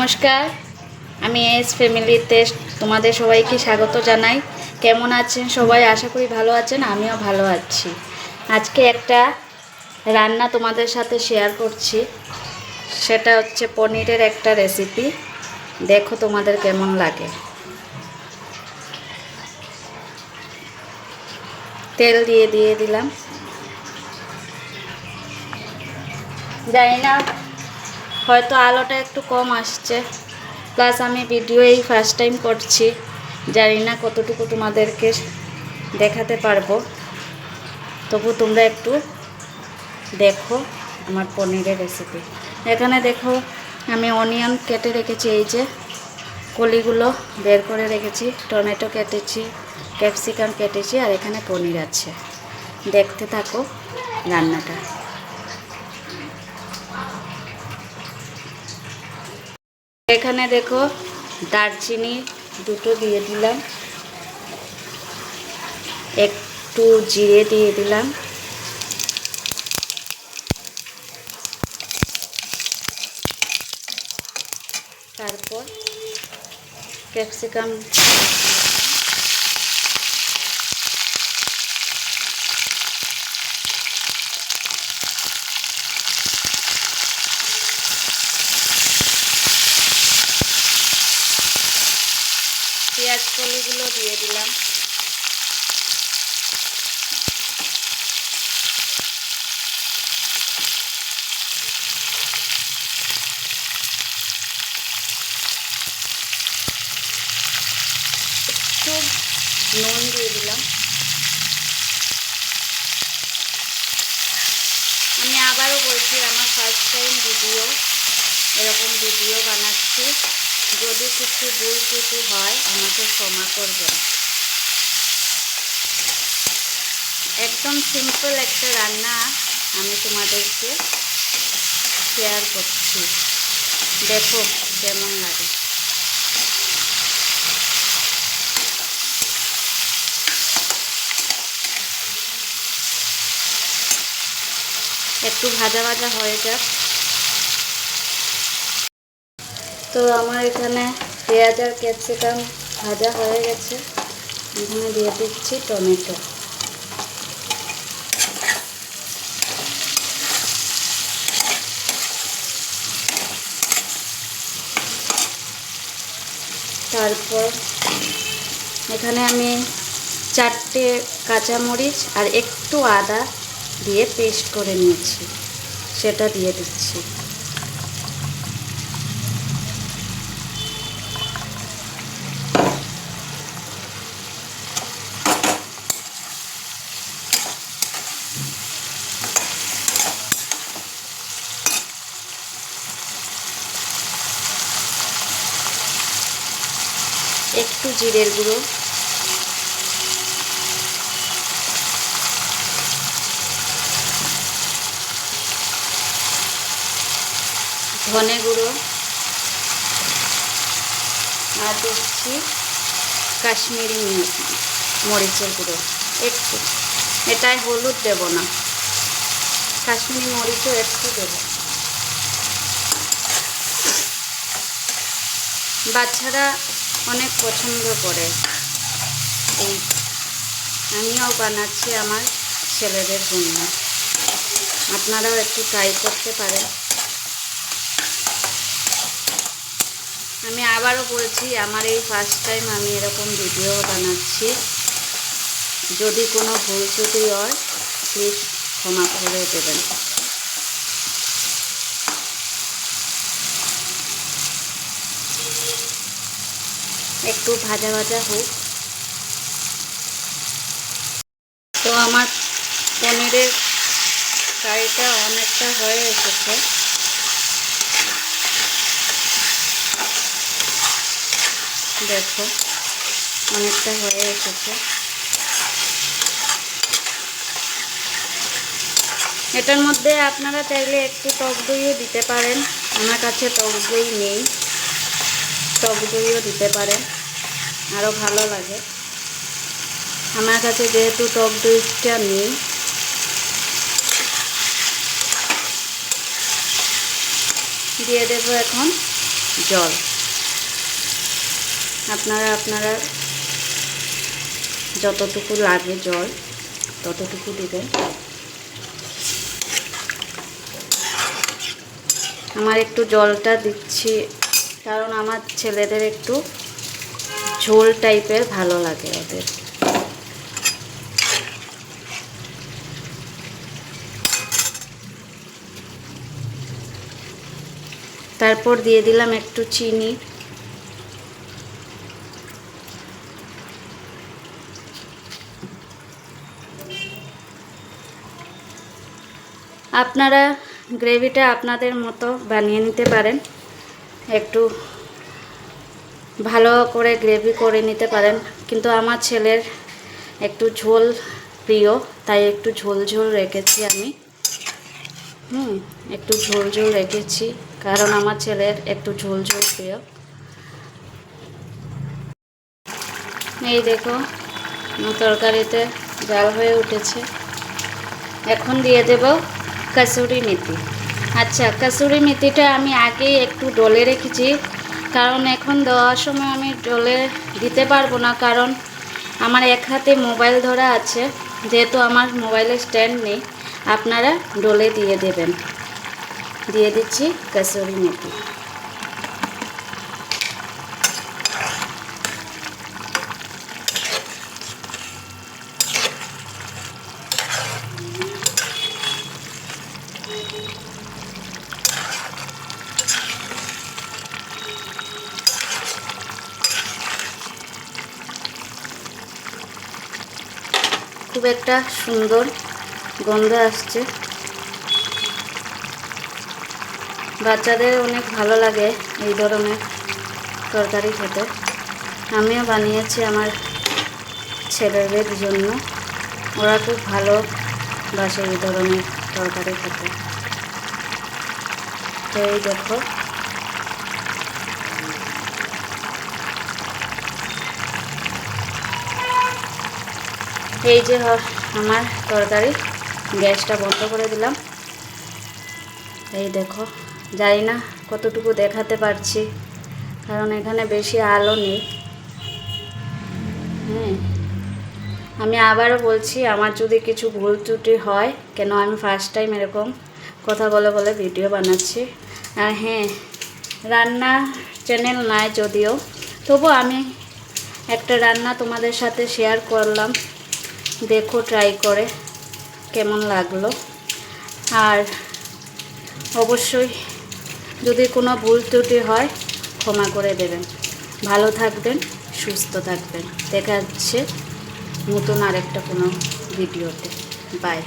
নমস্কার, আমি এস ফ্যামিলিতে তোমাদের সবাইকে স্বাগত জানাই। কেমন আছেন সবাই? আশা করি ভালো আছেন, আমিও ভালো আছি। আজকে একটা রান্না তোমাদের সাথে শেয়ার করছি, সেটা হচ্ছে পনিরের একটা রেসিপি। দেখো তোমাদের কেমন লাগে। তেল দিয়ে দিলাম। জানি না, হয়তো আলোটা একটু কম আসছে, প্লাস আমি ভিডিও এই ফার্স্ট টাইম করছি, জানি না কতটুকু তোমাদেরকে দেখাতে পারবো। তবু তোমরা একটু দেখো আমার পনিরের রেসিপি। এখানে দেখো আমি অনিয়ন কেটে রেখেছি, এই যে কলিগুলো বের করে রেখেছি, টমেটো কেটেছি, ক্যাপসিকাম কেটেছি, আর এখানে পনির আছে। দেখতে থাকো রান্নাটা। এখানে দেখো দারচিনি দুটো দিয়ে দিলাম, একটু জিরে দিয়ে দিলাম, তারপর ক্যাপসিকাম, পেঁয়াজ কলিগুলো দিয়ে দিলাম, একটু নুন দিয়ে দিলাম। আমি আবারও বলছি, আমার ফার্স্ট টাইম এরকম ভিডিও বানাচ্ছি। যদি কিছু ভুল ত্রুটি হয় আমাকে ক্ষমা করবেন। একদম সিম্পল একটা রান্না আমি তোমাদেরকে শেয়ার করছি, দেখো কেমন লাগে। একটু ভাজা ভাজা হয়ে যাক। তো আমার এখানে পেঁয়াজ আর ক্যাপসিকাম ভাজা হয়ে গেছে। এখানে দিয়ে দিচ্ছি টমেটো। তারপর এখানে আমি 4টে কাঁচামরিচ আর একটু আদা দিয়ে পেস্ট করে নিয়েছি, সেটা দিয়ে দিচ্ছি। একটু জিরের গুঁড়ো, ধনে গুঁড়ো, আর দিচ্ছি কাশ্মীরি মরিচের গুঁড়ো একটু। এটাই হলুদ দেব না, কাশ্মীরি মরিচও একটু দেব। বাচ্চারা অনেক পছন্দ করে এই, আমিও বানাচ্ছি আমার ছেলেদের জন্য। আপনারাও একটু ট্রাই করতে পারেন। আমি আবারও বলছি, আমার এই ফার্স্ট টাইম আমি এরকম ভিডিও বানাচ্ছি। যদি কোনো ভুল ত্রুটি হয় প্লিজ ক্ষমা করে দেবেন। একটু ভাজা ভাজা হোক। তো আমার পনিরের কারিটা অনেকটা হয়ে এসেছে। দেখো অনেকটা হয়ে এসেছে। এটার মধ্যে আপনারা চাইলে একটু টক দইও দিতে পারেন। আমার কাছে টক দই নেই, টক দইও দিতে পারেন, আরও ভালো লাগে। আমার কাছে যেহেতু টক দইটা নেই, দিয়ে দেবো এখন জল। আপনারা যতটুকু লাগে জল ততটুকু দিবেন। আমার একটু জলটা দিচ্ছি কারণ আমার ছেলেদের একটু ঝোল টাইপের ভালো লাগে ওদের। তারপর দিয়ে দিলাম একটু চিনি। আপনারা গ্রেভিটা আপনাদের মতো বানিয়ে নিতে পারেন, একটু ভালো করে গ্রেভি করে নিতে পারেন, কিন্তু আমার ছেলের একটু ঝোল প্রিয়, তাই একটু ঝোল ঝোল রেখেছি আমি। একটু ঝোল ঝোল রেখেছি কারণ আমার ছেলের একটু ঝোল ঝোল প্রিয়। এই দেখো তরকারিতে জাল হয়ে উঠেছে। এখন দিয়ে দেব কসুরি মেথি। আচ্ছা, কসুরি মেথিটা আমি আগেই একটু ডলে রেখেছি, কারণ এখন দেওয়ার সময় আমি ডলে দিতে পারবো না, কারণ আমার এক হাতে মোবাইল ধরা আছে, যেহেতু আমার মোবাইলের স্ট্যান্ড নেই। আপনারা ডলে দিয়ে দেবেন। দিয়ে দিচ্ছি কসুরি মেথি। খুব একটা সুন্দর গন্ধ আসছে, বাচ্চাদের অনেক ভালো লাগে এই ধরনের তরকারি খেতে। আমিও বানিয়েছি আমার ছেলেদের জন্য, ওরা খুব ভালোবাসে এই ধরনের তরকারি খেতে। তো এই দেখো এই যে আমার তরকারি, গ্যাসটা বন্ধ করে দিলাম। এই দেখো, জানি না কতটুকু দেখাতে পারছি কারণ এখানে বেশি আলো নেই। আমি আবারও বলছি, আমার যদি কিছু ভুল ত্রুটি হয়, কেন আমি ফার্স্ট টাইম এরকম কথা বলে বলে ভিডিও বানাচ্ছি। আর হ্যাঁ, রান্না চ্যানেল নাই যদিও, তবু আমি একটা রান্না তোমাদের সাথে শেয়ার করলাম, দেখো ট্রাই করে কেমন লাগলো। আর অবশ্যই যদি কোনো ভুল ত্রুটি হয় ক্ষমা করে দেবেন। ভালো থাকবেন, সুস্থ থাকবেন। দেখা যাচ্ছে নতুন আরেকটা কোনো ভিডিওতে। বাই।